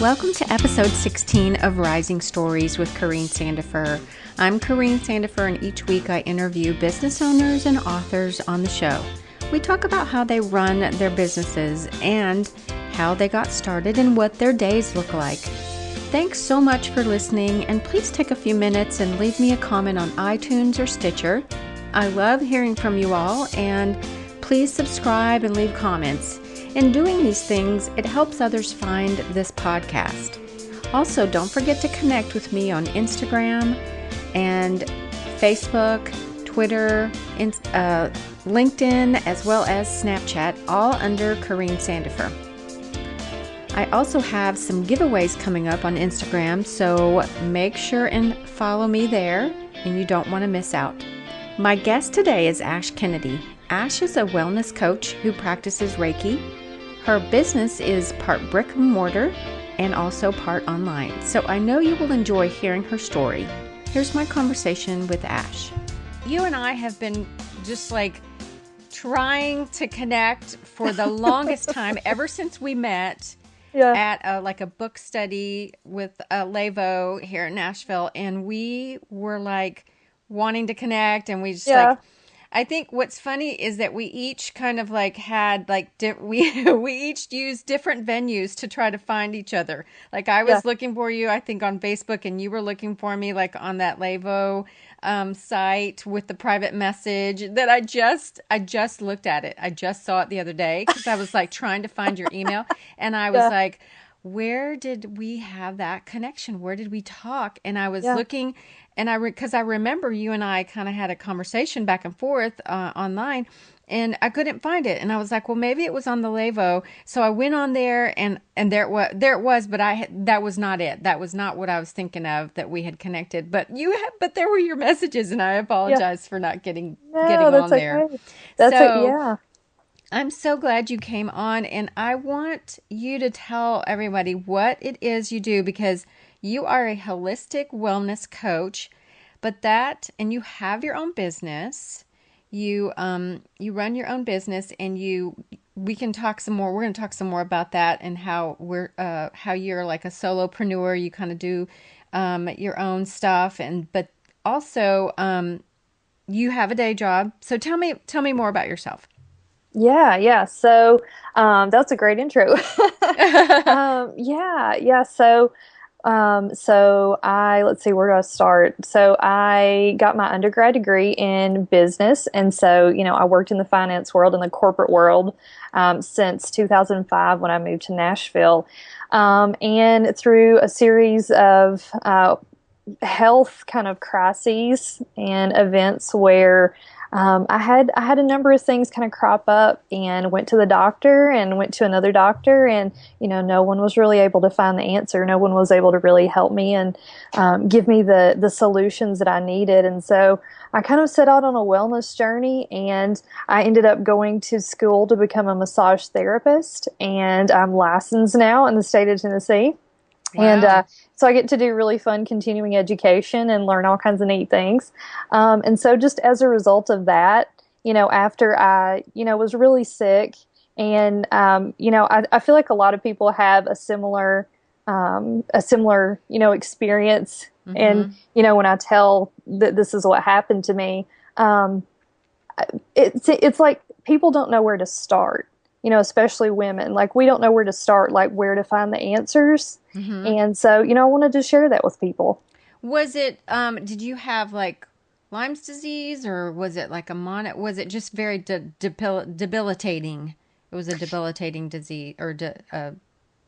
Welcome to episode 16 of Rising Stories with Corine Sandifer. I'm Corine Sandifer, and each week I interview business owners and authors on the show. We talk about how they run their businesses and how they got started and what their days look like. Thanks so much for listening, and please take a few minutes and leave me a comment on iTunes or Stitcher. I love hearing from you all, and please subscribe and leave comments. In doing these things, it helps others find this podcast. Also, don't forget to connect with me on Instagram and Facebook, Twitter, LinkedIn, as well as Snapchat, all under Corine Sandifer. I also have some giveaways coming up on Instagram, so make sure and follow me there, and you don't want to miss out. My guest today is Ash Kennedy. Ash is a wellness coach who practices Reiki. Her business is part brick and mortar and also part online, so I know you will enjoy hearing her story. Here's my conversation with Ash. You and I have been just like trying to connect for the longest time, ever since we met at a book study with Levo here in Nashville, and we were like wanting to connect, and we just I think what's funny is that we each kind of like had like we each used different venues to try to find each other. Like I was looking for you, I think, on Facebook, and you were looking for me like on that Levo site with the private message that I just looked at it. I just saw it the other day because I was like trying to find your email, and I was like, where did we have that connection? Where did we talk? And I was looking, and because I remember you and I kind of had a conversation back and forth online, and I couldn't find it. And I was like, well, maybe it was on the Levo. So I went on there, and there it was, but that was not it. That was not what I was thinking of, that we had connected. But there were your messages, and I apologize for not getting on there. That's I'm so glad you came on, and I want you to tell everybody what it is you do, because you are a holistic wellness coach, and you have your own business. You run your own business, and we can talk some more. We're going to talk some more about that, and how you're like a solopreneur. You kind of do your own stuff, but also you have a day job. So tell me more about yourself. Yeah. So, that's a great intro. Let's see, where do I start? So I got my undergrad degree in business. And so, I worked in the finance world, in the corporate world, since 2005 when I moved to Nashville. And through a series of, health kind of crises and events where I had a number of things kind of crop up, and went to the doctor and went to another doctor, and no one was really able to find the answer. No one was able to really help me and give me the solutions that I needed. And so I kind of set out on a wellness journey, and I ended up going to school to become a massage therapist, and I'm licensed now in the state of Tennessee. Wow. And so I get to do really fun continuing education and learn all kinds of neat things. And so just as a result of that, after I, was really sick, and, I feel like a lot of people have a similar, experience. Mm-hmm. And, when I tell that this is what happened to me, it's like people don't know where to start. Especially women, like we don't know where to start, like where to find the answers. Mm-hmm. And so, I wanted to share that with people. Was it, did you have like Lyme's disease, or was it like was it just very debilitating? It was a debilitating disease or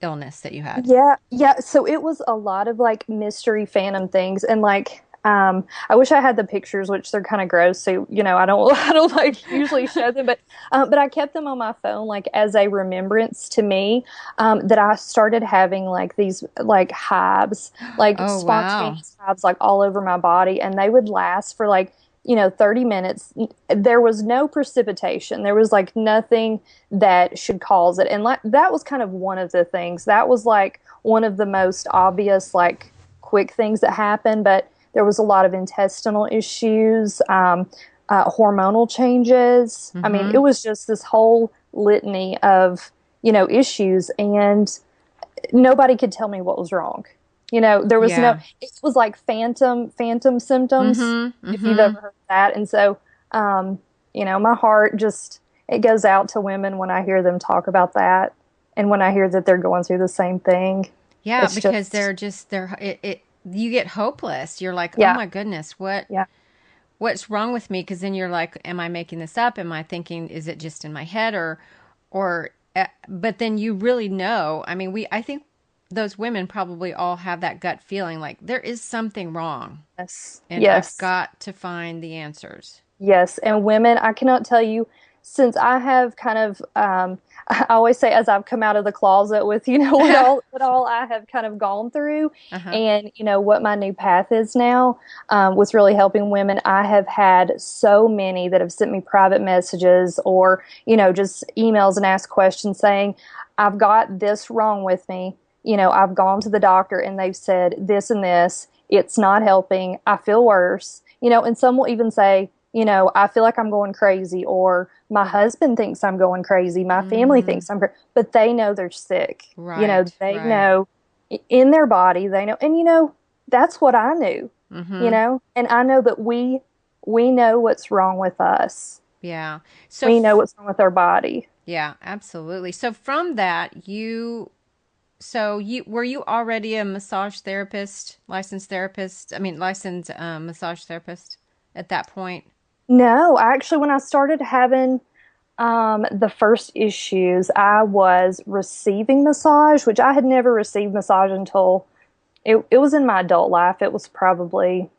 illness that you had. Yeah. So it was a lot of like mystery phantom things, and like, I wish I had the pictures, which they're kind of gross. So, I don't like usually show them, but I kept them on my phone, like as a remembrance to me, that I started having like these like hives, like spontaneous hives, like all over my body. And they would last for like, 30 minutes. There was no precipitation. There was like nothing that should cause it. And like, that was kind of one of the things that was like one of the most obvious, like quick things that happened. But there was a lot of intestinal issues, hormonal changes. Mm-hmm. I mean, it was just this whole litany of, issues. And nobody could tell me what was wrong. You know, there was no, Yeah. it was like phantom symptoms, Mm-hmm. if you've Mm-hmm. ever heard of that. And so, you know, my heart just, it goes out to women when I hear them talk about that. And when I hear that they're going through the same thing, Yeah, it's because just, they're you get hopeless. You're like, "Oh yeah, my goodness, yeah, what's wrong with me?" Because then you're like, "Am I making this up? Am I thinking is it just in my head or but then you really know. I mean, I think those women probably all have that gut feeling like there is something wrong yes, and I've yes. got to find the answers. Yes, and women, I cannot tell you, since I have kind of, I always say as I've come out of the closet with, you know, what all I have kind of gone through, Uh-huh. and you know what my new path is now, with really helping women. I have had so many that have sent me private messages or you know just emails and asked questions saying, "I've got this wrong with me. You know, I've gone to the doctor and they've said this and this. It's not helping. I feel worse." You know, and some will even say, you know, I feel like I'm going crazy, or my husband thinks I'm going crazy, my family Mm, thinks I'm crazy, but they know they're sick. You know, right, they right. know in their body, they know, and you know, that's what I knew, you Mm-hmm. know, and I know that we know what's wrong with us. Yeah. So We know what's wrong with our body. yeah, absolutely. So from that, you were you already a massage therapist, licensed therapist? I mean, licensed massage therapist at that point? No, actually, when I started having the first issues, I was receiving massage, which I had never received massage until it was in my adult life. It was probably,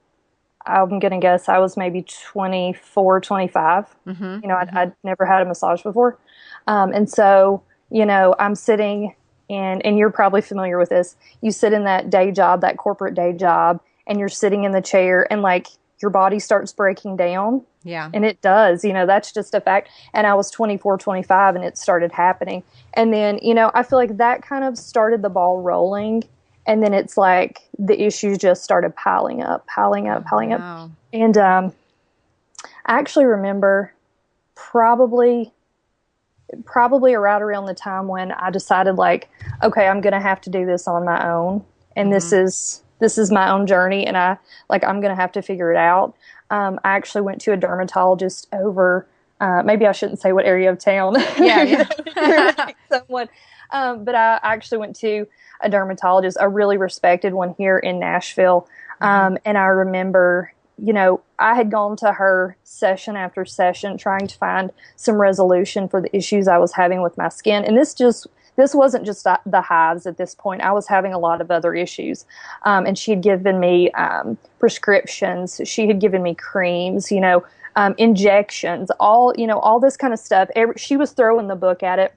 I'm going to guess I was maybe 24, 25. Mm-hmm. You know, Mm-hmm. I'd never had a massage before. And so, you know, I'm sitting and you're probably familiar with this. You sit in that day job, that corporate day job, and you're sitting in the chair and like your body starts breaking down. Yeah. And it does, you know, that's just a fact. And I was 24, 25, and it started happening. And then, you know, I feel like that kind of started the ball rolling. And then it's like the issues just started piling up, piling up, Oh, piling up. wow. And I actually remember probably right around the time when I decided like, okay, I'm gonna have to do this on my own, and Mm-hmm. this is my own journey, and I'm gonna have to figure it out. I actually went to a dermatologist over. Maybe I shouldn't say what area of town. Yeah, You know, yeah. someone. But I actually went to a dermatologist, a really respected one here in Nashville. Mm-hmm. And I remember, you know, I had gone to her session after session trying to find some resolution for the issues I was having with my skin. And this wasn't just the hives at this point. I was having a lot of other issues. And she had given me prescriptions. She had given me creams, you know, injections, all, you know, all this kind of stuff. She was throwing the book at it.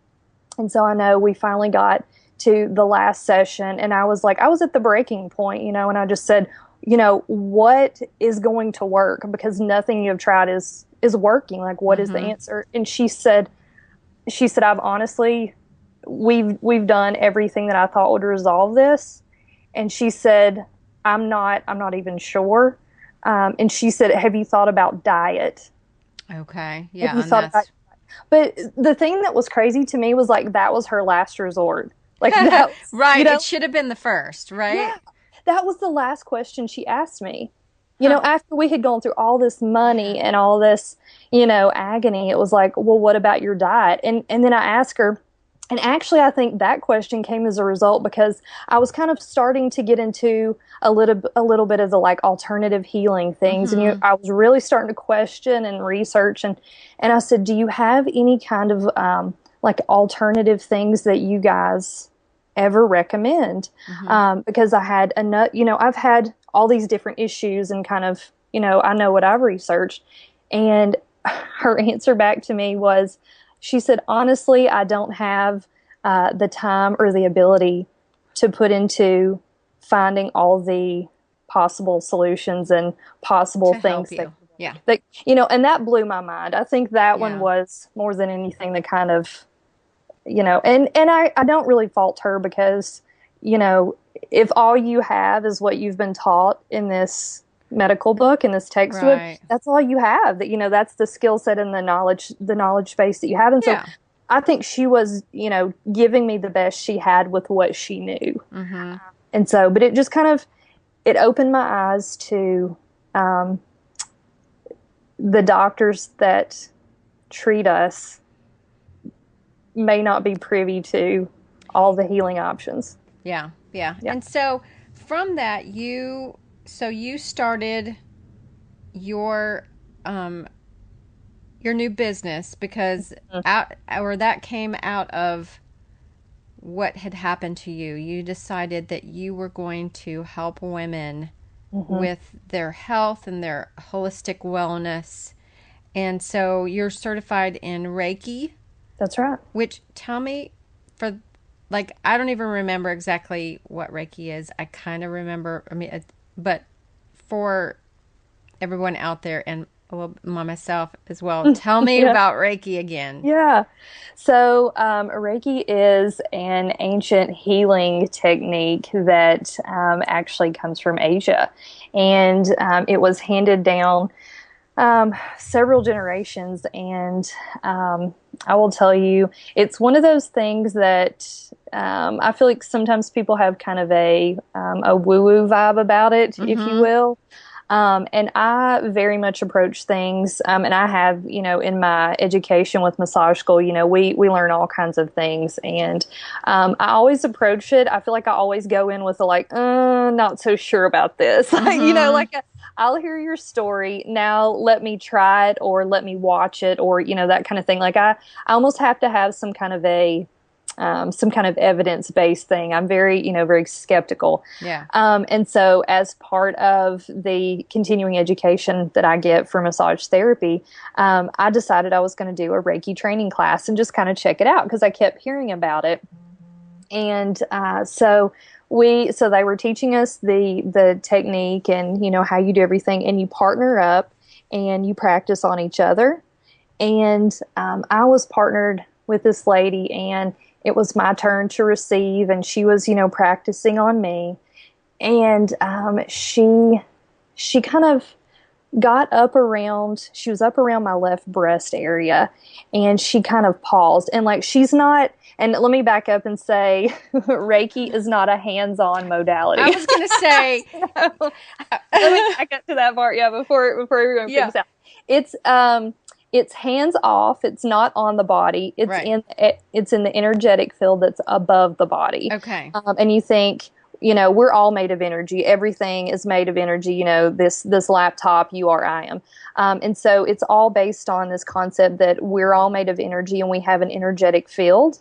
And so I know we finally got to the last session, and I was like, I was at the breaking point, you know, and I just said, you know, what is going to work? Because nothing you have tried is working. Like, what is the Mm-hmm. answer? And she said, I've honestly, we've done everything that I thought would resolve this. And she said, I'm not even sure. And she said, have you thought about diet? Okay. Have Yeah, you and thought about, that's but the thing that was crazy to me was like, that was her last resort. Like that was, you right. It know, should have been the first, yeah, right? that was the last question she asked me. You Huh. know, after we had gone through all this Yeah. money and all this, you know, agony, it was like, well, what about your diet? And then I asked her, and actually I think that question came as a result because I was kind of starting to get into a little bit of the like alternative healing things. And Mm-hmm. I was really starting to question and research and I said, do you have any kind of like alternative things that you guys ever recommend? Mm-hmm. Because I had enough, you know, I've had all these different issues and kind of, you know, I know what I've researched. And her answer back to me was, she said, honestly, I don't have the time or the ability to put into finding all the possible solutions and possible To help things you. Yeah. that, you know, and that blew my mind. I think that one Yeah. was more than anything the kind of, you know, and I don't really fault her because, you know, if all you have is what you've been taught in this medical book in this textbook, Right. that's all you have. That, you know, that's the skill set and the knowledge base that you have. And so Yeah. I think she was, giving me the best she had with what she knew. Mm-hmm. And so, but it just kind of, it opened my eyes to the doctors that treat us may not be privy to all the healing options. Yeah, yeah. Yeah. And so from that, you started your new business because that came out of what had happened to you. You decided that you were going to help women with their health and their holistic wellness. And so you're certified in Reiki. That's right. Which, tell me, I don't even remember exactly what Reiki is. I kind of remember, but for everyone out there and myself as well, tell me about Reiki again. Yeah. So, Reiki is an ancient healing technique that actually comes from Asia. And it was handed down several generations. And I will tell you, it's one of those things that I feel like sometimes people have kind of a woo-woo vibe about it, if you will. And I very much approach things, and I have, in my education with massage school, we learn all kinds of things. And I always approach it. I feel like I always go in with not so sure about this. I'll hear your story. Now let me try it, or let me watch it, or, that kind of thing. Like I almost have to have some kind of evidence-based thing. I'm very, very skeptical. Yeah. And so as part of the continuing education that I get for massage therapy, I decided I was going to do a Reiki training class and just kind of check it out because I kept hearing about it. And so they were teaching us the technique and, how you do everything, and you partner up and you practice on each other. And I was partnered with this lady, and it was my turn to receive, and she was, practicing on me. And she kind of she was up around my left breast area, and she kind of paused. And she's not, and let me back up and say, Reiki is not a hands-on modality. I was going to say. Let me back up to that part, before everyone figures out. It's hands off. It's not on the body. It's in the energetic field that's above the body. Okay. And you think, we're all made of energy. Everything is made of energy. This laptop, I am. And so it's all based on this concept that we're all made of energy and we have an energetic field.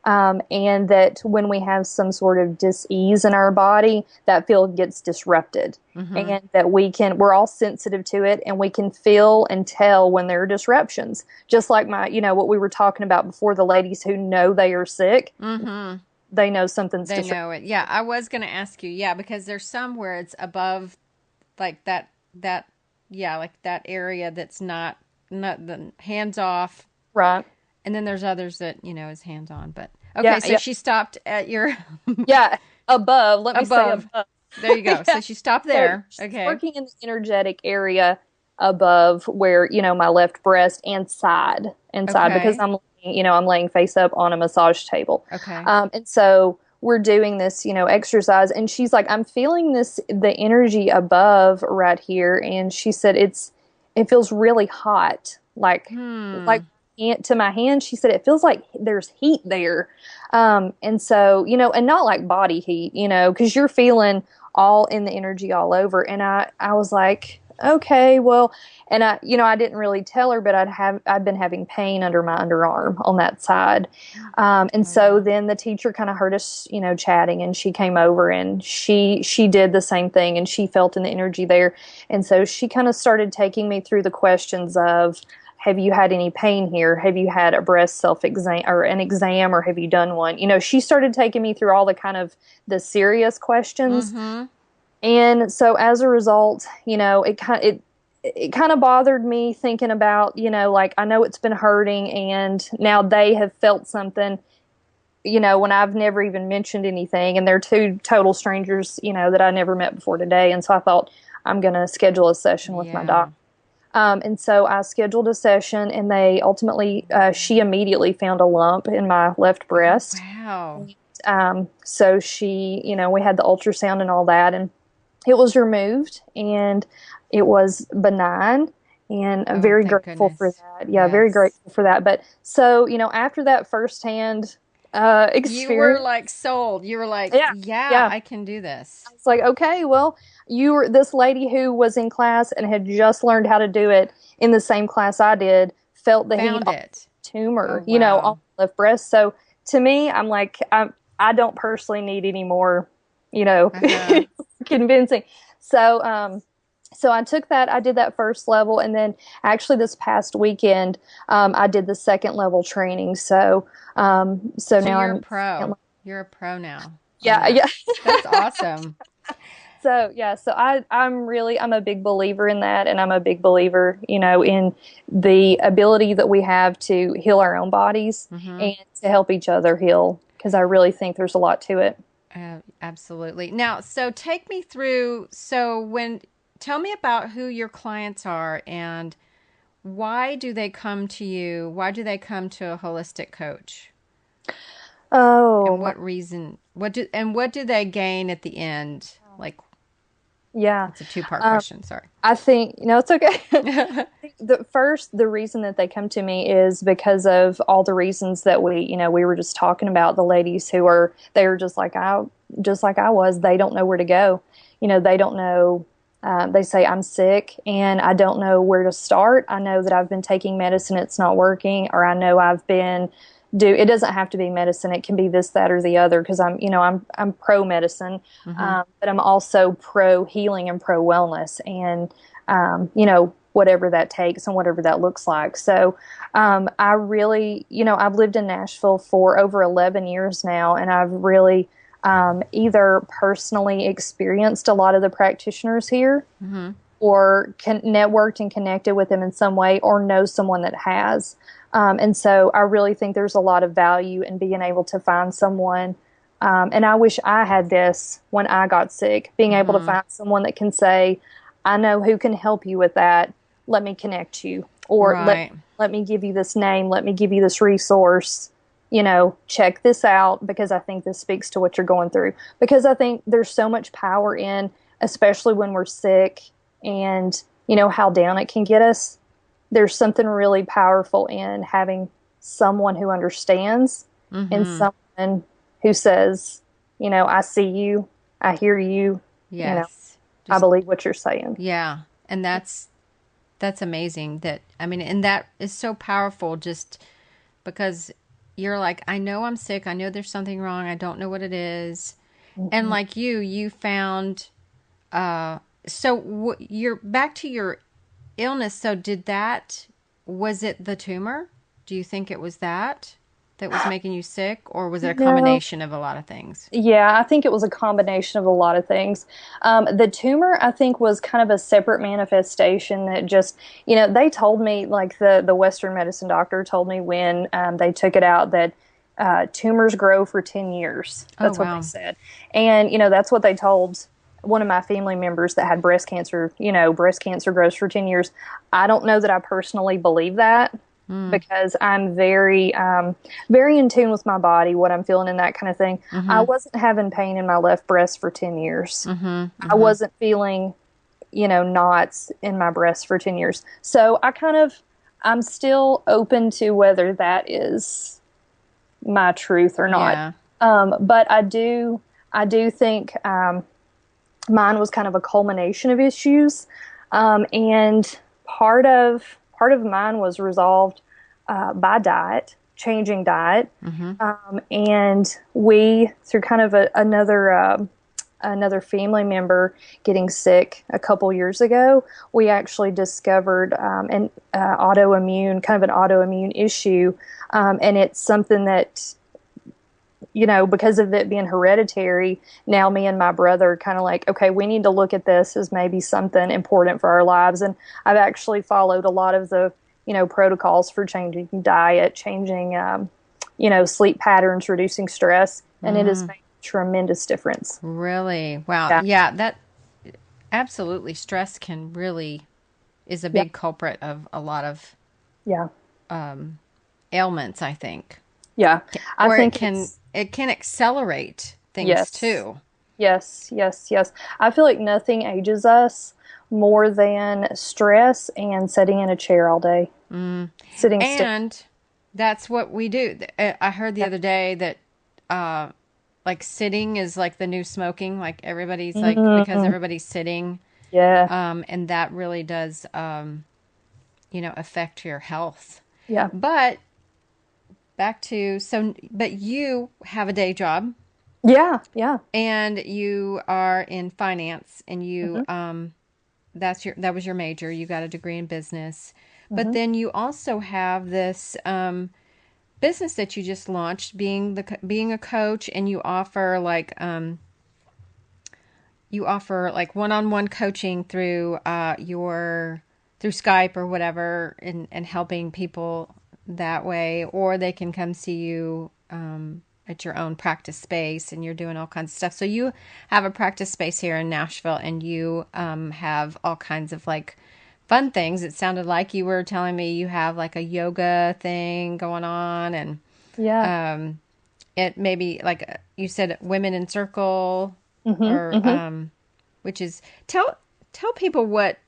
And that when we have some sort of dis-ease in our body, that field gets disrupted. And that we're all sensitive to it, and we can feel and tell when there are disruptions. Just like what we were talking about before, the ladies who know they are sick, they know something's disrupted. They know it. Yeah, I was going to ask you, because there's some where it's above, like that area that's not the hands off. Right. And then there's others that, is hands on. But okay, so she stopped at your above. Let me say above. There you go. So she stopped there. So she's working in the energetic area above where, my left breast and side because I'm laying face up on a massage table. Okay. And so we're doing this, exercise, and she's like, I'm feeling the energy above right here. And she said, it feels really hot. To my hand, she said, it feels like there's heat there. And so, and not like body heat, because you're feeling all in the energy all over. And I was like, okay, well, and I didn't really tell her, but I'd been having pain under my underarm on that side. And so then the teacher kind of heard us, chatting, and she came over and she did the same thing, and she felt in the energy there. And so she kind of started taking me through the questions of, have you had any pain here? Have you had a breast self-exam or an exam, or have you done one? She started taking me through all the kind of the serious questions. And so as a result, it kind of bothered me thinking about, I know it's been hurting, and now they have felt something, when I've never even mentioned anything, and they're two total strangers, that I never met before today. And so I thought, I'm going to schedule a session with my doctor. And so I scheduled a session, and she immediately found a lump in my left breast. Wow. So she, we had the ultrasound and all that, and it was removed, and it was benign. And I'm Oh, very thank grateful for goodness. that. Yeah, very Yes. grateful for that. But so, after that firsthand You were experience, like sold. You were like, yeah, yeah, yeah, I can do this. it's like, okay, well, you were this lady who was in class and had just learned how to do it in the same class I did, felt the heat Found on it. the tumor, Oh, on wow. the left breast. So to me, I'm like, I don't personally need any more, you know, Uh-huh. convincing. So, so I took that, I did that first level, and then actually this past weekend, I did the second level training. So So now you're a I'm, pro. You're a pro now on yeah, yeah. that. That's awesome. So yeah, so I'm a big believer in that, and I'm a big believer, in the ability that we have to heal our own bodies Mm-hmm. and to help each other heal, because I really think there's a lot to it. Absolutely. Now, so take me through. Tell me about who your clients are and why do they come to you? Why do they come to a holistic coach? Oh, And what reason? What do they gain at the end? Like, yeah. it's a two-part Um, question. Sorry. I think, it's okay. The reason that they come to me is because of all the reasons that we were just talking about. The ladies they were just like I was. They don't know where to go. They don't know. They say, I'm sick and I don't know where to start. I know that I've been taking medicine, it's not working, or I know it doesn't have to be medicine. It can be this, that, or the other. Because I'm pro medicine, Mm-hmm. but I'm also pro healing and pro wellness, and whatever that takes and whatever that looks like. So I really, I've lived in Nashville for over 11 years now, and I've really either personally experienced a lot of the practitioners here, Mm-hmm. or networked and connected with them in some way, or know someone that has. And so I really think there's a lot of value in being able to find someone. And I wish I had this when I got sick, being able to Mm-hmm. find someone that can say, I know who can help you with that. Let me connect you. Or Right. let me give you this name. Let me give you this resource. Check this out, because I think this speaks to what you're going through. Because I think there's so much power in, especially when we're sick, and how down it can get us. There's something really powerful in having someone who understands, and Mm-hmm. someone who says, I see you, I hear you, Yes. I Just believe what you're saying. yeah. And that's amazing. And that is so powerful just because you're like, I know I'm sick. I know there's something wrong. I don't know what it is. And Mhm. like you found, you're back to your illness. So was it the tumor? Do you think it was that was making you sick, or was it a No. combination of a lot of things? Yeah, I think it was a combination of a lot of things. The tumor, I think, was kind of a separate manifestation that just, they told me, like the Western medicine doctor told me when they took it out, that tumors grow for 10 years. Oh, That's what they wow. said. And, that's what they told one of my family members that had breast cancer. Breast cancer grows for 10 years. I don't know that I personally believe that, Mm. because I'm very in tune with my body, what I'm feeling, and that kind of thing. I Mm-hmm. wasn't having pain in my left breast for 10 years. Mm-hmm. I Mm-hmm. wasn't feeling, knots in my breast for 10 years. So I'm still open to whether that is my truth or not. Yeah. But I do think mine was kind of a culmination of issues. And part of mine was resolved by diet, changing diet. Mm-hmm. And we, through kind of another family member getting sick a couple years ago, we actually discovered kind of an autoimmune issue. And it's something that, because of it being hereditary, now me and my brother kind of like, okay, we need to look at this as maybe something important for our lives. And I've actually followed a lot of the, protocols for changing diet, changing, sleep patterns, reducing stress. And it has Mm-hmm. made a tremendous difference. Really? Wow. Yeah. Yeah, that absolutely stress can really is a Yeah. big culprit of a lot of Yeah. ailments, I think. Yeah. I Or think it's, it can accelerate things yes. too. Yes, yes, yes. I feel like nothing ages us more than stress and sitting in a chair all day. Sitting still. And that's what we do. I heard the Yeah. other day that like sitting is like the new smoking. Like everybody's like, because Mm, everybody's sitting, yeah. and that really does, affect your health. Yeah. But back to, but you have a day job Yeah. Yeah. and you are in finance and Hmm. that was your major. You got a degree in business, but Hmm. then you also have this business that you just launched, being a coach, and you offer like one-on-one coaching through through Skype or whatever, and helping people that way, or they can come see you at your own practice space, and you're doing all kinds of stuff. So you have a practice space here in Nashville, and you have all kinds of like fun things. It sounded like you were telling me you have like a yoga thing going on, and Yeah. um, it maybe like you said, women in circle, Hmm. or Hmm. which is tell people what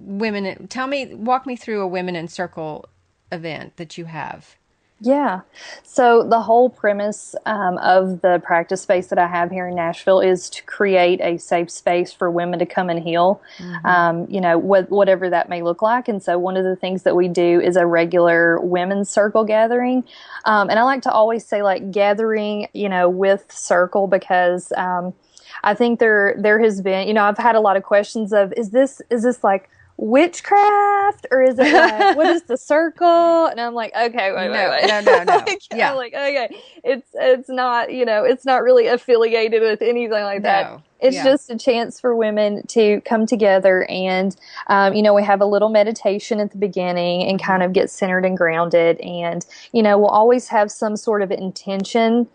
walk me through a women in circle event that you have. Yeah. So the whole premise of the practice space that I have here in Nashville is to create a safe space for women to come and heal, Mm-hmm. whatever that may look like. And so one of the things that we do is a regular women's circle gathering. And I like to always say like gathering, with circle because I think there has been, I've had a lot of questions of is this like witchcraft or is it like what is the circle? And I'm like, okay, No, wait. no, no, no. Like, I'm Yeah, like, okay, it's not, it's not really affiliated with anything like that. no, It's yeah. just a chance for women to come together and we have a little meditation at the beginning and Mm-hmm. kind of get centered and grounded, and we'll always have some sort of intention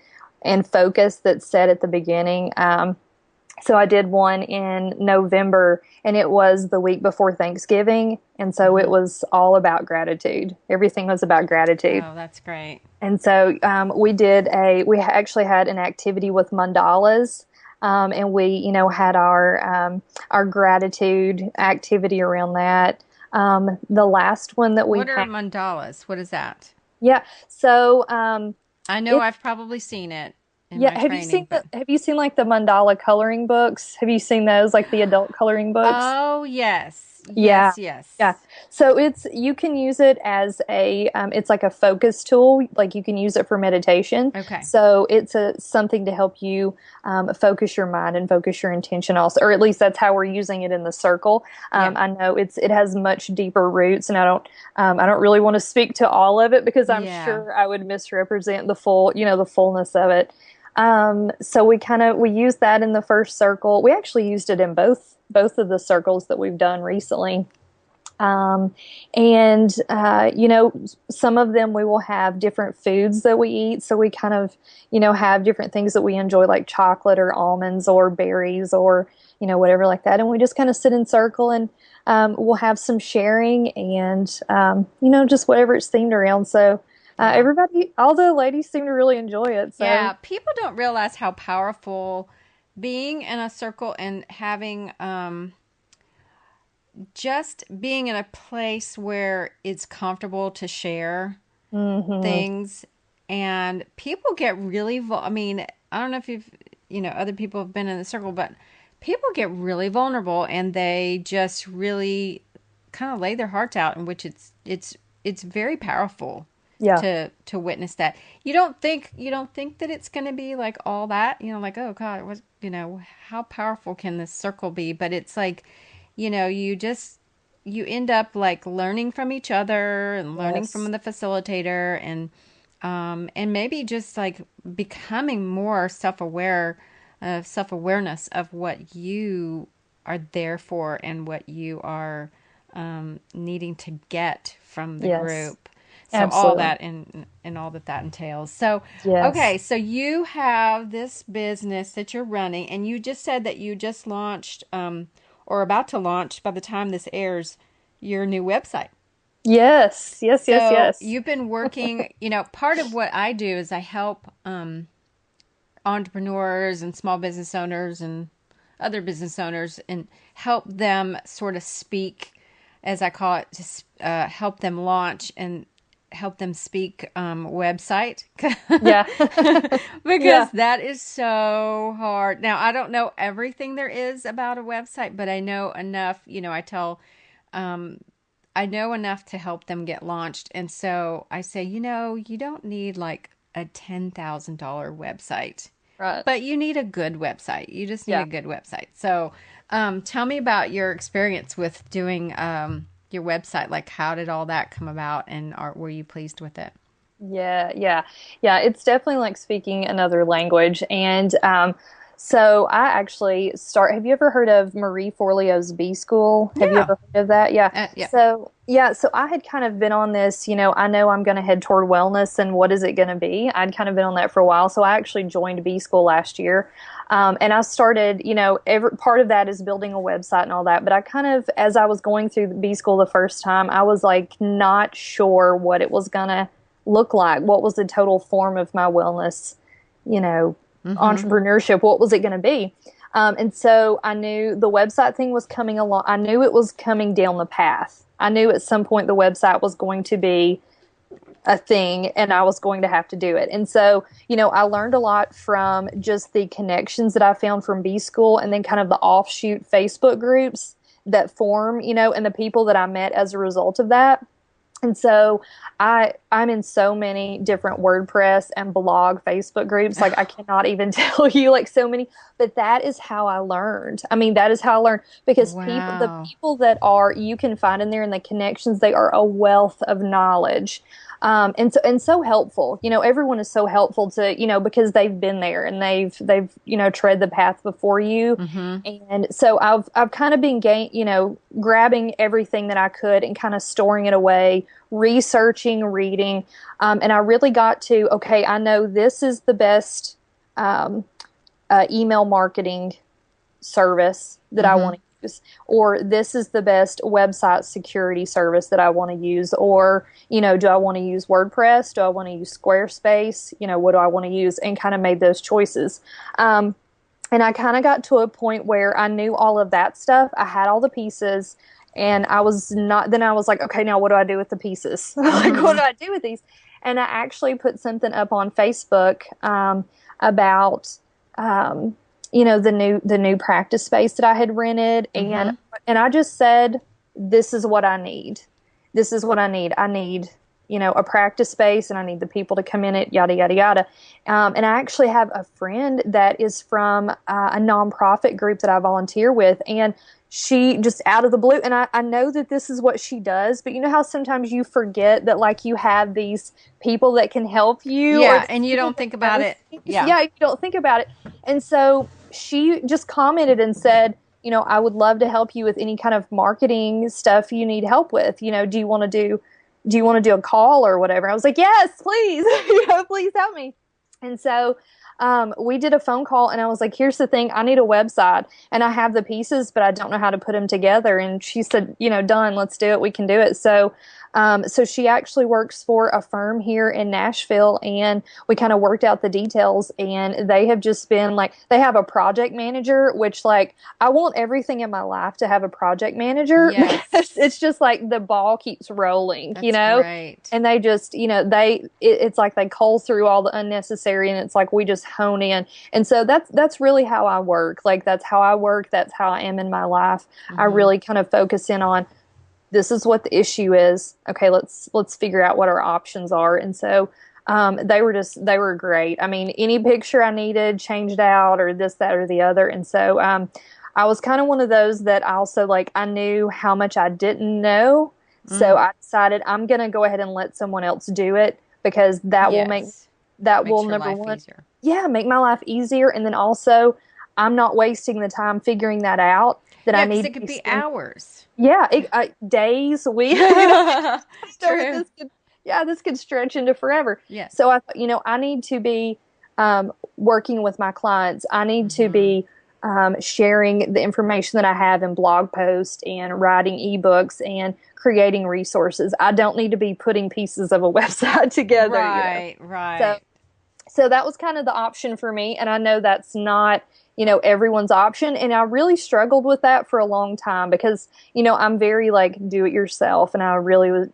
and focus that's set at the beginning. So I did one in November, and it was the week before Thanksgiving. And so it Mm-hmm. was all about gratitude. Everything was about gratitude. Oh, that's great. And so we actually had an activity with mandalas. And we, had our gratitude activity around that. The last one that we What are had, mandalas? What is that? yeah. So, I know it's I've probably seen it in yeah. my training, but Have you seen like the mandala coloring books? Have you seen those, like the adult coloring books? oh yes, Yeah. yes, Yeah. yes. So you can use it as it's like a focus tool. Like you can use it for meditation. Okay. So it's something to help you focus your mind and focus your intention also, or at least that's how we're using it in the circle. Yeah. I know it has much deeper roots, and I don't really want to speak to all of it because I'm Yeah. sure I would misrepresent the fullness of it. So we used that in the first circle. We actually used it in both of the circles that we've done recently. Um, and some of them we will have different foods that we eat. So we kind of, have different things that we enjoy, like chocolate or almonds or berries or, whatever like that. And we just kind of sit in circle, and we'll have some sharing and, just whatever it's themed around. So Yeah. everybody, all the ladies seem to really enjoy it. So Yeah, people don't realize how powerful being in a circle and having just being in a place where it's comfortable to share hmm. things, and people get really I mean, I don't know if other people have been in the circle, but people get really vulnerable, and they just really kind of lay their hearts out, in which it's very powerful Yeah. to witness that. You don't think that it's going to be like all that, like, oh God, what, how powerful can this circle be? But it's like, you end up like learning from each other and learning from Yes. the facilitator, and maybe just like becoming more self-awareness of what you are there for and what you are needing to get from the Yes. group. So all Absolutely. that and all that entails. So, Yes. okay, so you have this business that you're running, and you just said that you just launched, or about to launch by the time this airs your new website. Yes, yes, yes, So yes. you've been working, part of what I do is I help entrepreneurs and small business owners and other business owners and help them sort of speak, as I call it, just help them launch and help them speak website. Yeah. Because Yeah. that is so hard. Now, I don't know everything there is about a website, but I know enough. I know enough to help them get launched. And so I say, you don't need like a $10,000 website, Right. but you need a good website. You just need Yeah. a good website. So tell me about your experience with doing your website. Like, how did all that come about, and were you pleased with it? Yeah, yeah, yeah. It's definitely like speaking another language. And so I actually have you ever heard of Marie Forleo's B School? Have you Yeah. ever heard of that? Yeah. Yeah. So I had kind of been on this, I know I'm going to head toward wellness and what is it going to be? I'd kind of been on that for a while. So I actually joined B School last year. And I started, every part of that is building a website and all that. But I kind of, as I was going through the B School the first time, I was like not sure what it was going to look like? What was the total form of my wellness, entrepreneurship? What was it going to be? And so I knew the website thing was coming along. I knew it was coming down the path. I knew at some point the website was going to be a thing and I was going to have to do it. And so, I learned a lot from just the connections that I found from B School and then kind of the offshoot Facebook groups that form, and the people that I met as a result of that. And so I'm in so many different WordPress and blog Facebook groups. Like I cannot even tell you like so many, but that is how I learned. I mean, that is how I learned because the Wow. people that you can find in there and the connections, they are a wealth of knowledge. And so helpful, everyone is so helpful to, because they've been there and they've, tread the path before you. Mm-hmm. And so I've kind of been grabbing everything that I could and kind of storing it away, researching, reading. And I really got to, okay, I know this is the best, email marketing service that I want to use, or this is the best website security service that I want to use, or, do I want to use WordPress? Do I want to use Squarespace? What do I want to use? And kind of made those choices. And I kind of got to a point where I knew all of that stuff. I had all the pieces and I was like, okay, now what do I do with the pieces? Like, what do I do with these? And I actually put something up on Facebook, about, the new practice space that I had rented. And I just said, this is what I need. This is what I need. I need, a practice space and I need the people to come in it, yada, yada, yada. And I actually have a friend that is from a nonprofit group that I volunteer with. And she just out of the blue, and I know that this is what she does, but you know how sometimes you forget that like you have these people that can help you, or Yeah, and you don't think about it. Yeah. yeah, you don't think about it. And so she just commented and said, I would love to help you with any kind of marketing stuff you need help with. Do you want to do a call or whatever? I was like, yes, please, please help me. And so we did a phone call and I was like, here's the thing. I need a website and I have the pieces, but I don't know how to put them together. And she said, done, let's do it. We can do it. So she actually works for a firm here in Nashville and we kind of worked out the details and they have just been like, they have a project manager, which like, I want everything in my life to have a project manager. Yes. Because it's just like the ball keeps rolling, That's great. and they just, it's like they cull through all the unnecessary and it's like, we just hone in. And so that's really how I work. Like, that's how I work. That's how I am in my life. I really kind of focus in on, this is what the issue is. Okay, let's figure out what our options are. And so they were great. I mean, any picture I needed changed out or this, that, or the other. And so I was kind of one of those that also like, I knew how much I didn't know. So I decided I'm going to go ahead and let someone else do it because that will make, number one, easier. Yeah, make my life easier. And then also I'm not wasting the time figuring that out. Yeah, because it could be hours. Yeah, days, weeks. True. This could stretch into forever. Yes. So I thought, I need to be working with my clients. I need to be sharing the information that I have in blog posts and writing ebooks and creating resources. I don't need to be putting pieces of a website together, Right, So, right. so that was kind of the option for me. And I know that's not, everyone's option. And I really struggled with that for a long time because, I'm very like do it yourself. And I really was,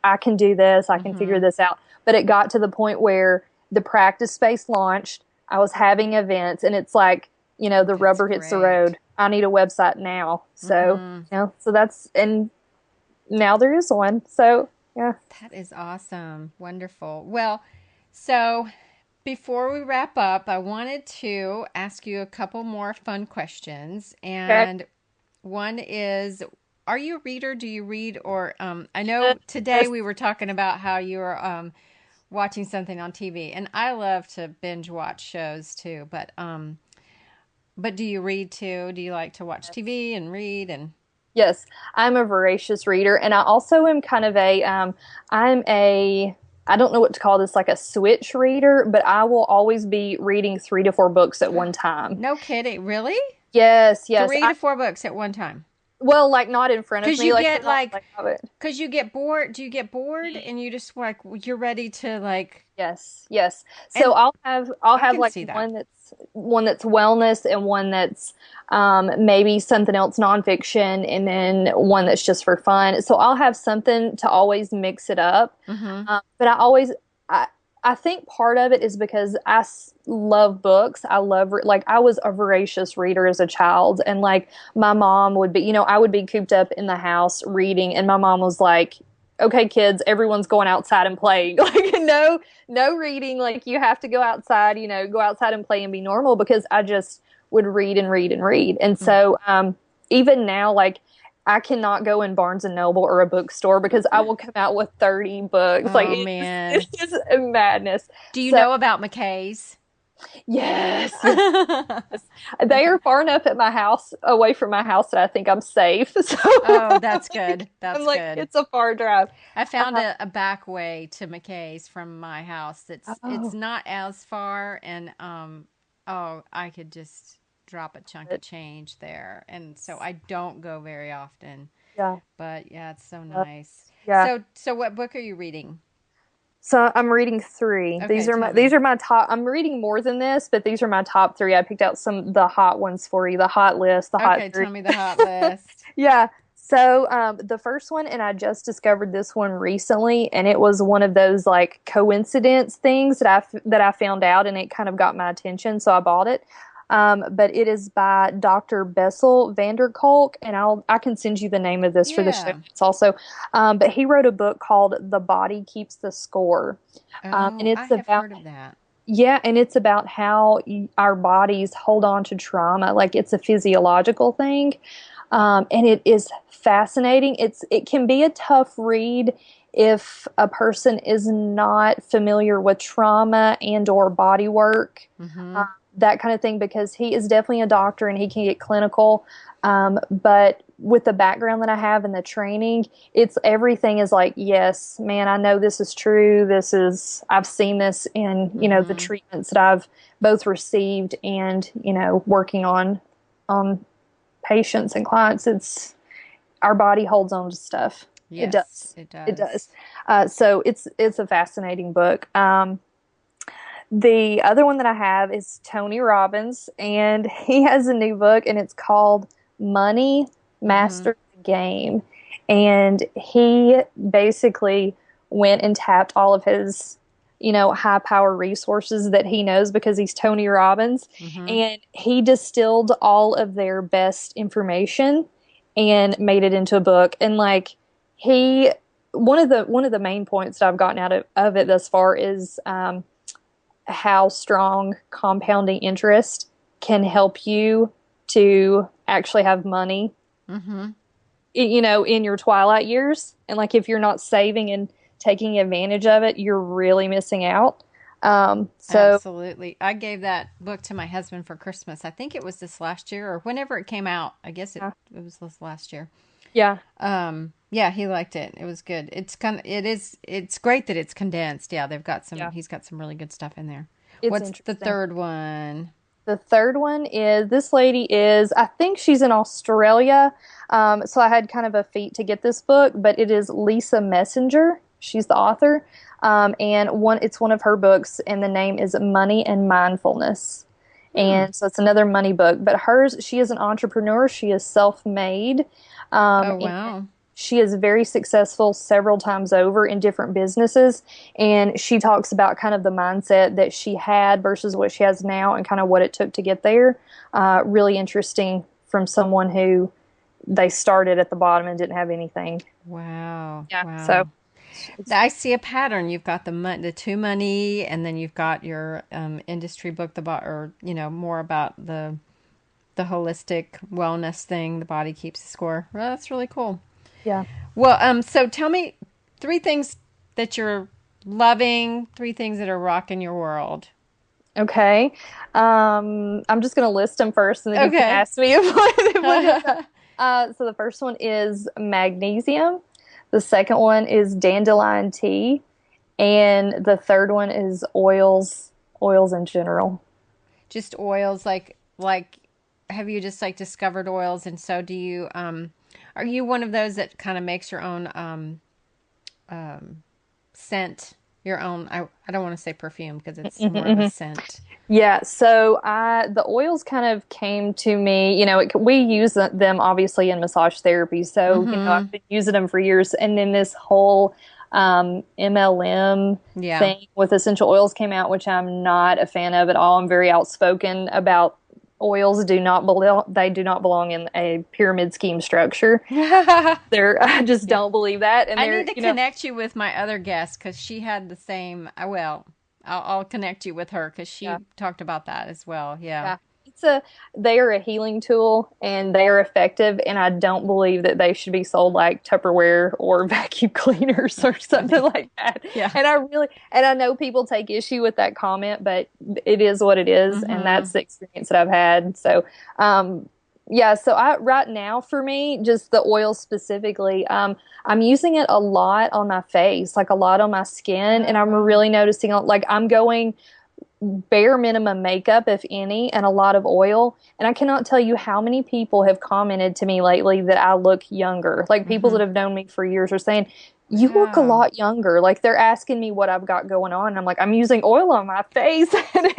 I can do this, I can figure this out. But it got to the point where the practice space launched. I was having events and it's like, the That's rubber hits the great. road. I need a website now. So, so that's, and now there is one. So, yeah. That is awesome. Wonderful. Well, so before we wrap up, I wanted to ask you a couple more fun questions. Okay. And one is, are you a reader? Do you read? Or I know today Yes. we were talking about how you were watching something on TV, and I love to binge watch shows too. But do you read too? Do you like to watch TV and read and? Yes, I'm a voracious reader, and I also am kind of I don't know what to call this, like a switch reader, but I will always be reading 3 to 4 books at one time. No kidding, really? Yes, yes. 3 to 4 books at one time. Well, like not in front of Because me, you like get like, have it. because you get bored. Do you get bored and you just like you're ready to like? Yes, yes. So And I'll I have can like see that. one that's wellness and one that's maybe something else nonfiction and then one that's just for fun. So I'll have something to always mix it up. Mm-hmm. But I I think part of it is because love books. I love like I was a voracious reader as a child, and like my mom would be, I would be cooped up in the house reading, and my mom was like, okay, kids, everyone's going outside and playing. Like, no reading. Like, you have to go outside, go outside and play and be normal because I just would read and read and read. And so, even now, like, I cannot go in Barnes and Noble or a bookstore because I will come out with 30 books. Like, Oh man. it's just madness. Do you So, know about McKay's? yes, yes. They are far enough at my house, away from my house, that I think I'm safe. So, Oh, that's good. I'm That's like, good. it's a far drive. I found a back way to McKay's from my house. It's Oh, not as far, and oh, I could just drop a chunk of change there, and so I don't go very often. yeah. But yeah, it's so Uh, nice. yeah. So what book are you reading? So I'm reading three. Okay, tell These me. are my top. I'm reading more than this, but these are my top three. I picked out the hot ones for you, the hot list, the hot Okay, three. tell me the hot list. Yeah. So the first one, and I just discovered this one recently, and it was one of those like coincidence things that I found out, and it kind of got my attention, so I bought it. But it is by Dr. Bessel van der Kolk, and I can send you the name of this for the show. Yeah. It's also, but he wrote a book called "The Body Keeps the Score," and Oh, I it's have about heard of that. yeah, and it's about how our bodies hold on to trauma, like it's a physiological thing, and it is fascinating. It can be a tough read if a person is not familiar with trauma and or body work, Mm-hmm. that kind of thing, because he is definitely a doctor and he can get clinical. But with the background that I have and the training, it's everything is like, yes, man, I know this is true. I've seen this in, the Mm-hmm. treatments that I've both received and, working on patients and clients. Our body holds on to stuff. It Yes, does. it It does. does. So it's a fascinating book. The other one that I have is Tony Robbins, and he has a new book, and it's called Money Mm-hmm. Master the Game. And he basically went and tapped all of his, high power resources that he knows because he's Tony Robbins. Mm-hmm. And he distilled all of their best information and made it into a book. And like he, one of the main points that I've gotten out of it thus far is, how strong compounding interest can help you to actually have money, Mm-hmm. in your twilight years. And like if you're not saving and taking advantage of it, you're really missing out. So Absolutely. I gave that book to my husband for Christmas. I think it was this last year or whenever it came out. I guess it was this last year. yeah, Yeah, he liked it. It was good. It's great that it's condensed. Yeah, yeah, he's got some really good stuff in there. it's What's the interesting. third one? The third one is this lady is, I think she's in Australia. So I had kind of a feat to get this book, but it is Lisa Messenger. She's the author. It's one of her books, and the name is Money and Mindfulness. And so it's another money book, but she is an entrepreneur. She is self-made. Oh, wow. She is very successful several times over in different businesses. And she talks about kind of the mindset that she had versus what she has now and kind of what it took to get there. Really interesting from someone who they started at the bottom and didn't have anything. Wow. Yeah. Wow. So I see a pattern. You've got the two money, and then you've got your industry book, more about the holistic wellness thing. The body keeps the score. Well, that's really cool. yeah. Well, so tell me 3 things that you're loving, 3 things that are rocking your world. Okay. I'm just going to list them first and then you can ask me so the first one is magnesium. The second one is dandelion tea. And the third one is oils in general. Just oils, like have you just like discovered oils? And so do you, are you one of those that kind of makes your own scent, your own, I don't want to say perfume because it's more of a scent. Yeah, so the oils kind of came to me, we use them obviously in massage therapy. So, I've been using them for years. And then this whole MLM thing with essential oils came out, which I'm not a fan of at all. I'm very outspoken about oils. They do not belong in a pyramid scheme structure. I just don't believe that. And I need to connect you with my other guest because she had the same. I'll connect you with her because she talked about that as well. Yeah. They are a healing tool and they are effective. And I don't believe that they should be sold like Tupperware or vacuum cleaners or something like that. Yeah. And I know people take issue with that comment, but it is what it is. And that's the experience that I've had. So, right now for me, just the oil specifically, I'm using it a lot on my face, like a lot on my skin. And I'm really noticing like I'm going bare minimum makeup, if any, and a lot of oil. And I cannot tell you how many people have commented to me lately that I look younger. Like people that have known me for years are saying, you look a lot younger. Like they're asking me what I've got going on. And I'm like, I'm using oil on my face and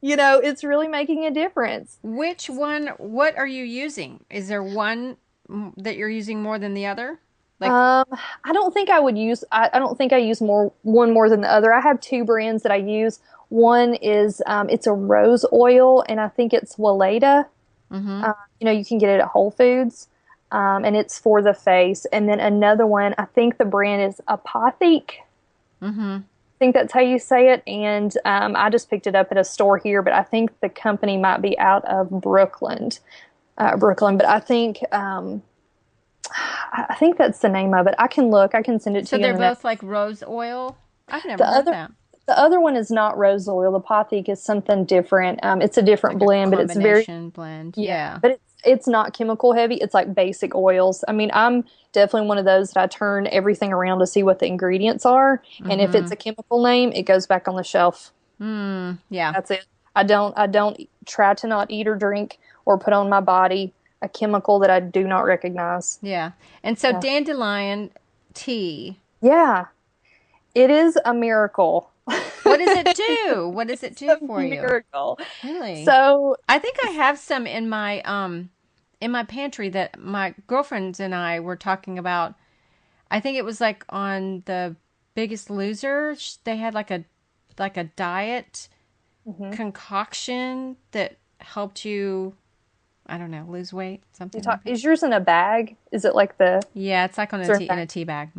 it's really making a difference. What are you using? Is there one that you're using more than the other? I don't think I would use, I don't think I use one more than the other. I have 2 brands that I use. One is, it's a rose oil and I think it's Weleda. You can get it at Whole Foods. And it's for the face. And then another one, I think the brand is Apothic. I think that's how you say it. And I just picked it up at a store here, but I think the company might be out of Brooklyn. But I think that's the name of it. I can look. I can send it to you. So they're both like rose oil? I've never heard that. The other one is not rose oil. The Apothic is something different. It's a different blend, but it's very blend. Yeah. But it's not chemical heavy. It's like basic oils. I mean, I'm definitely one of those that I turn everything around to see what the ingredients are. And if it's a chemical name, it goes back on the shelf. Yeah. That's it. I don't try to not eat or drink or put on my body a chemical that I do not recognize. Yeah. And so dandelion tea. Yeah. It is a miracle. What does it do? What does it do for you? Miracle. Really? So I think I have some in my pantry that my girlfriends and I were talking about. I think it was like on The Biggest Loser. They had like a diet concoction that helped you, I don't know, lose weight, something like that. Is yours in a bag? Is it like the... Yeah, it's like in a tea bag.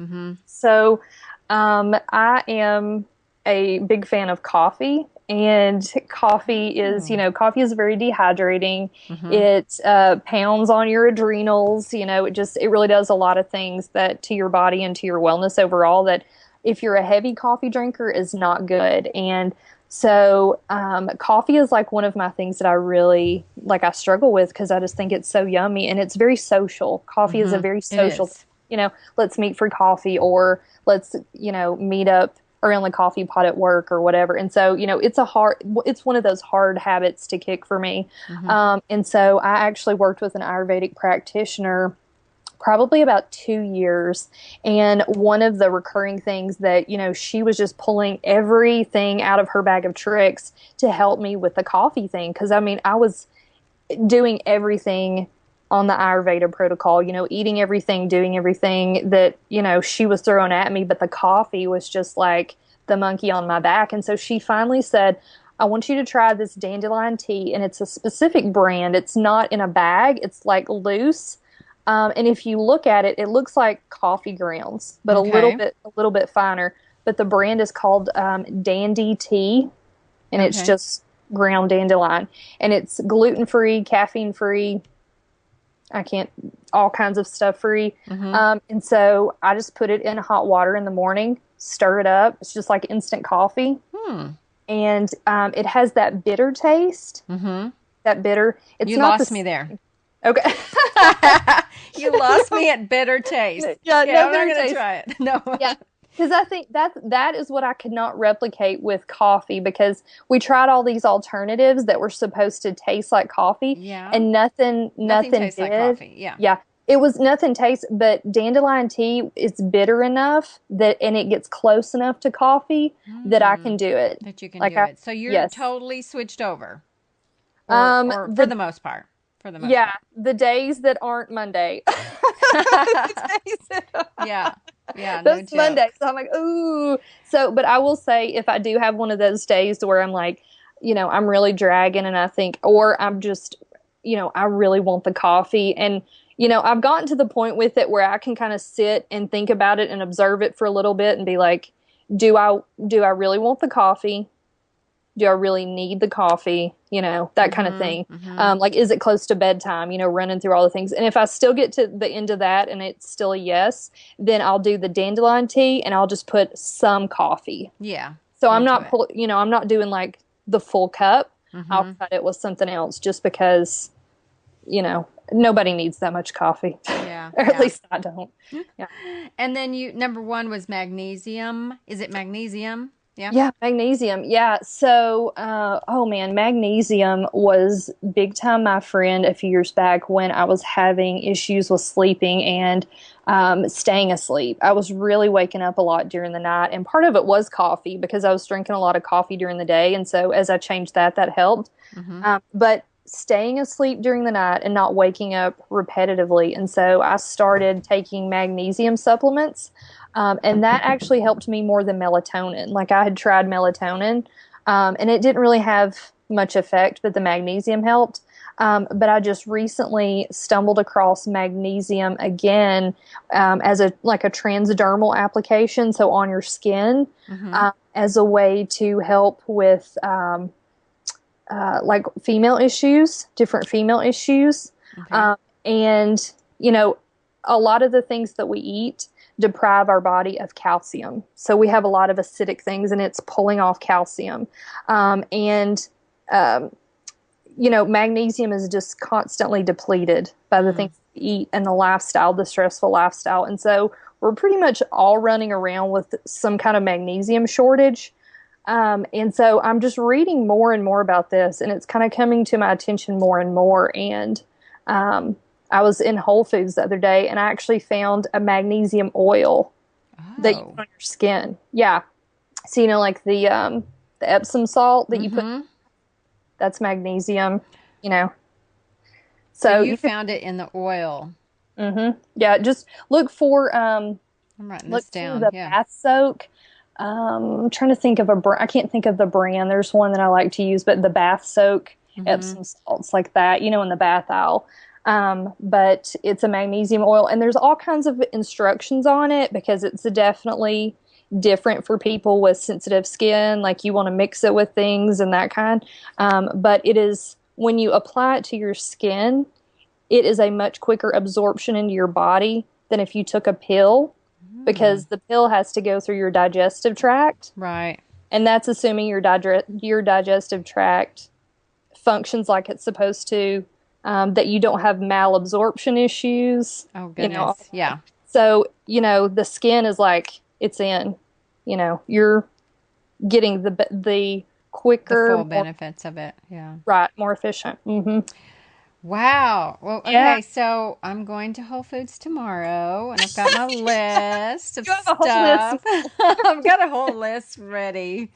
So I am a big fan of coffee, and coffee is, coffee is very dehydrating. It pounds on your adrenals. It really does a lot of things that to your body and to your wellness overall that if you're a heavy coffee drinker is not good. And so coffee is like one of my things that I really I struggle with because I just think it's so yummy and it's very social. Coffee is a very social, let's meet for coffee or let's, meet up around the coffee pot at work or whatever. And so, it's one of those hard habits to kick for me. And so I actually worked with an Ayurvedic practitioner probably about 2 years. And one of the recurring things that, she was just pulling everything out of her bag of tricks to help me with the coffee thing. Because, I was doing everything on the Ayurveda protocol, eating everything, doing everything that, she was throwing at me. But the coffee was just like the monkey on my back. And so she finally said, I want you to try this dandelion tea. And it's a specific brand. It's not in a bag. It's like loose. And if you look at it, it looks like coffee grounds, but a little bit finer. But the brand is called Dandy Tea, and it's just ground dandelion, and it's gluten-free, caffeine-free. All kinds of stuff free. And so I just put it in hot water in the morning, stir it up. It's just like instant coffee, and it has that bitter taste. That bitter. You lost me there. Okay. You lost me at bitter taste. Yeah, I'm not going to try it. No. Yeah. Because I think that is what I could not replicate with coffee, because we tried all these alternatives that were supposed to taste like coffee. Yeah. And nothing tastes like coffee. Yeah. Yeah. It was nothing tastes, but dandelion tea is bitter enough and it gets close enough to coffee that I can do it. That you can do it. So you're totally switched over. Or for the most part. Yeah, the days that aren't Monday. Yeah, those Mondays. So I'm like, ooh. So, but I will say, if I do have one of those days where I'm like, I'm really dragging, and I think, or I'm just, I really want the coffee, and I've gotten to the point with it where I can kind of sit and think about it and observe it for a little bit and be like, do I really want the coffee? Do I really need the coffee? That kind of thing. Like, is it close to bedtime? Running through all the things. And if I still get to the end of that and it's still a yes, then I'll do the dandelion tea and I'll just put some coffee. Yeah. So I'm not, I'm not doing like the full cup. I'll cut it with something else just because, nobody needs that much coffee. Yeah. Or at least I don't. Yeah. And then number one was magnesium. Is it magnesium? Yeah. Yeah, magnesium. Yeah. So, magnesium was big time my friend a few years back when I was having issues with sleeping and staying asleep. I was really waking up a lot during the night, and part of it was coffee because I was drinking a lot of coffee during the day. And so as I changed that helped. But staying asleep during the night and not waking up repetitively. And so I started taking magnesium supplements. And that actually helped me more than melatonin. Like, I had tried melatonin, and it didn't really have much effect, but the magnesium helped. But I just recently stumbled across magnesium again, as a transdermal application. So on your skin, as a way to help with, different female issues. Okay. And, a lot of the things that we eat deprive our body of calcium. So we have a lot of acidic things, and it's pulling off calcium. Magnesium is just constantly depleted by the things we eat and the stressful lifestyle. And so we're pretty much all running around with some kind of magnesium shortage. And so I'm just reading more and more about this, and it's kind of coming to my attention more and more. And I was in Whole Foods the other day, and I actually found a magnesium oil that you put on your skin. Yeah. So, like the Epsom salt that you put, that's magnesium, So you found it in the oil. Yeah. Just look for, I'm writing this down. The bath soak. I'm trying to think of I can't think of the brand. There's one that I like to use, but the bath soak, Epsom salts like that, in the bath aisle. But it's a magnesium oil, and there's all kinds of instructions on it because it's definitely different for people with sensitive skin. Like, you want to mix it with things and that kind. But it is, when you apply it to your skin, it is a much quicker absorption into your body than if you took a pill, because the pill has to go through your digestive tract. Right. And that's assuming your digestive tract functions like it's supposed to. That you don't have malabsorption issues. Oh, goodness. Yeah. So, the skin is like, it's in, you're getting the The full quicker, more benefits of it. Yeah. right, more efficient. Wow. Well, Yeah, okay, so I'm going to Whole Foods tomorrow and I've got my list of you have a whole list. stuff. I've got a whole list ready.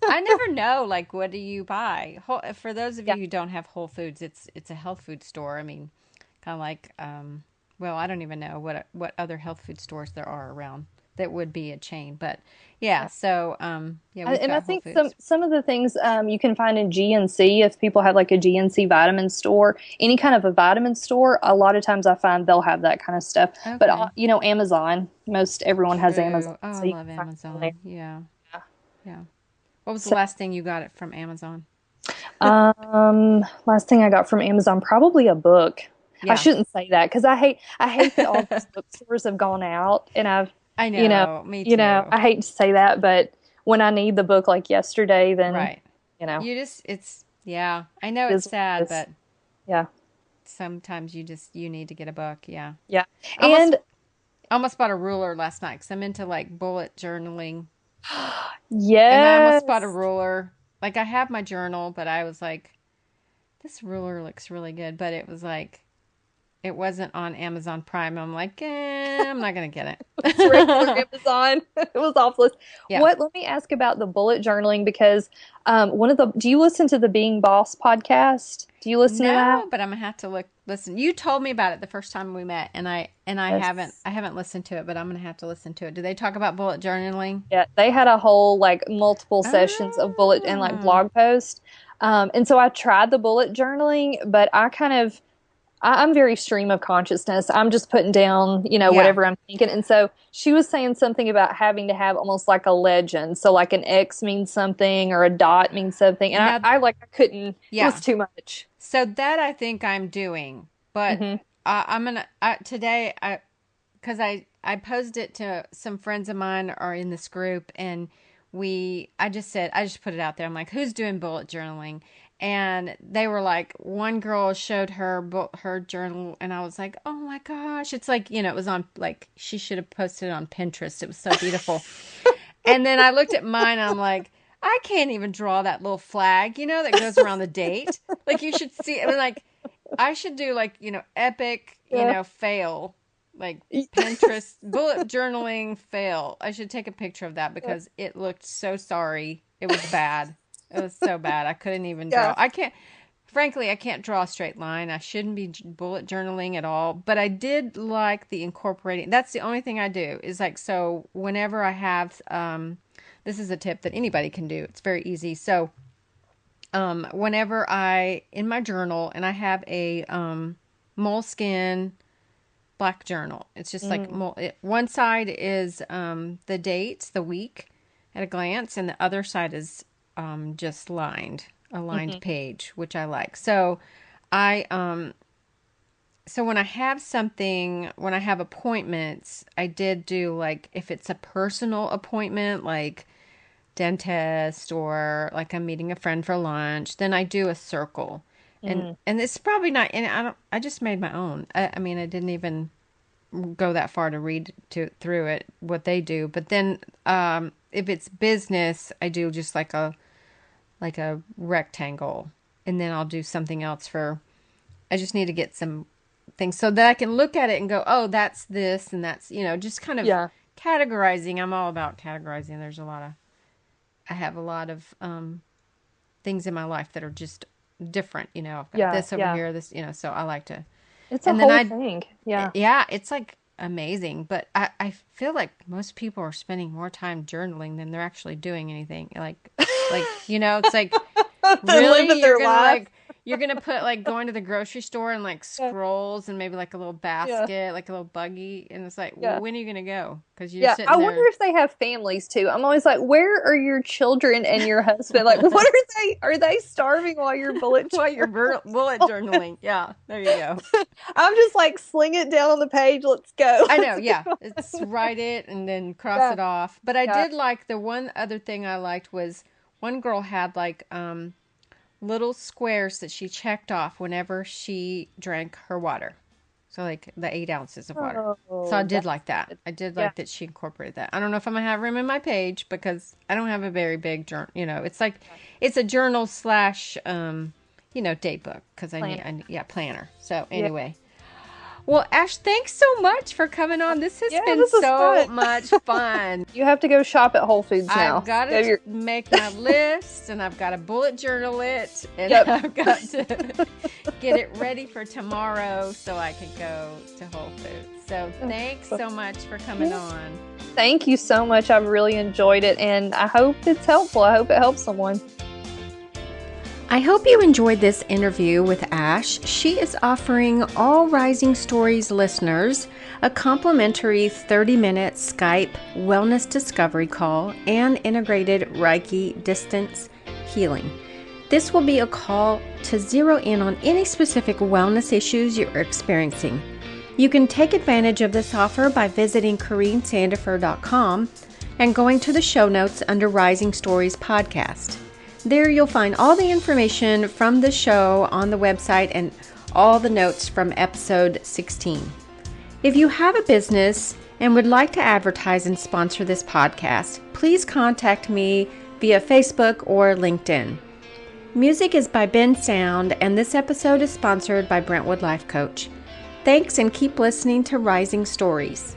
I never know, like, what do you buy? For those of Yeah. you who don't have Whole Foods, it's a health food store. I mean, kind of like, well, I don't even know what other health food stores there are around that would be a chain, but yeah. So, yeah, we've And I got Whole think some Foods. some of the things you can find in GNC if people have like a GNC vitamin store, any kind of a vitamin store. A lot of times I find they'll have that kind of stuff. But Okay. Amazon, most everyone has Amazon, True. Oh, I so you love can find it on there. Amazon. Yeah. Yeah. What was the So, last thing you got it from Amazon? last thing I got from Amazon, probably a book. I Yeah. shouldn't say that because I hate that all those bookstores have gone out, and I you know, know. Me too. I hate to say that, but when I need the book like yesterday, then Right. you know, Yeah. I know it it's is what it sad, is. but Yeah, sometimes you need to get a book. Yeah. yeah, I almost and almost bought a ruler last night because I'm into like bullet journaling, and I almost bought a yes, ruler. Like I have my journal, but I was like, this ruler looks really good, but it was like it wasn't on Amazon Prime. I'm like, I'm not gonna get it's regular it. Amazon. It was off list. Yeah. Let me ask about the bullet journaling because do you listen to the Being Boss podcast? Do you listen to that? No, but I'm gonna have to listen. You told me about it the first time we met, and Yes. I haven't listened to it, but I'm gonna have to listen to it. Do they talk about bullet journaling? Yeah, they had a whole like multiple sessions of bullet and like Ah, blog posts. And so I tried the bullet journaling, but I'm very stream of consciousness. I'm just putting down, yeah. whatever I'm thinking. And so she was saying something about having to have almost like a legend. So like an X means something or a dot means something. And Now, I couldn't, it was yeah. too much. So that I think I'm doing, but Hmm. I'm gonna today because I posed it to some friends of mine are in this group, and I just put it out there. I'm like, who's doing bullet journaling? And they were like, one girl showed her journal, and I was like, oh my gosh, it's like it was on like she should have posted it on Pinterest. It was so beautiful. And then I looked at mine, and I'm like, I can't even draw that little flag, that goes around the date. Like you should see. I mean, like I should do like epic, Yeah. fail, like Pinterest bullet journaling fail. I should take a picture of that because it looked so sorry. It was bad. It was so bad. I couldn't even Yeah. draw. I can't. Frankly, I can't draw a straight line. I shouldn't be bullet journaling at all. But I did like the incorporating. That's the only thing I do is like so. Whenever I have, this is a tip that anybody can do. It's very easy. So whenever I in my journal and I have a moleskin black journal. It's just like Mm, one side is the dates, the week at a glance, and the other side is just a lined mhm, page, which I like. So I so when I have appointments, I did do like if it's a personal appointment, like dentist or like I'm meeting a friend for lunch, then I do a circle. mm. And it's probably not and I just made my own. I mean I didn't even go that far to read through it what they do. But then if it's business, I do just like a rectangle and then I'll do something else for I just need to get some things so that I can look at it and go, "Oh, that's this and that's, just kind of Yeah. categorizing. I'm all about categorizing. I have a lot of things in my life that are just different. I've got Yeah. this over Yeah. here, this, so I like to. It's a And then whole thing. Yeah. yeah, it's like amazing. But I feel like most people are spending more time journaling than they're actually doing anything. It's like, They're living really? their life. You're gonna put like going to the grocery store and like Yeah. scrolls and maybe like a little Yeah. basket, like a little buggy, and it's like, Yeah. when are you gonna go? Because you're Yeah, sitting I wonder there if they have families too. I'm always like, where are your children and your husband? Like, what are they? Are they starving while you're bullet while you're bullet journal? journaling. Yeah, there you go. I'm just like, sling it down on the page. Let's go. I know, Let's yeah. go. It's write it and then cross Yeah, it off. But I yeah. did like the one other thing I liked was one girl had like little squares that she checked off whenever she drank her water. So like the 8 ounces of water. So I Oh, did that's like that. good. I did Yeah. like that she incorporated that. I don't know if I'm gonna have room in my page because I don't have a very big journal. It's like it's a journal slash day book because Planner. yeah, planner. So Yeah. anyway, well, Ash, thanks so much for coming on. This has Yeah, been this is so fun. much fun. You have to go shop at Whole Foods I've now. got Go to to your, make my list, and I've got to bullet journal it, and yep. I've got to get it ready for tomorrow so I can go to Whole Foods. So thanks so much for coming on. Thank you so much. I've really enjoyed it, and I hope it's helpful. I hope it helps someone. I hope you enjoyed this interview with Ash. She is offering all Rising Stories listeners a complimentary 30-minute Skype wellness discovery call and integrated Reiki distance healing. This will be a call to zero in on any specific wellness issues you're experiencing. You can take advantage of this offer by visiting CorineSandifer.com and going to the show notes under Rising Stories podcast. There you'll find all the information from the show on the website and all the notes from episode 16. If you have a business and would like to advertise and sponsor this podcast, please contact me via Facebook or LinkedIn. Music is by Ben Sound, and this episode is sponsored by Brentwood Life Coach. Thanks, and keep listening to Rising Stories.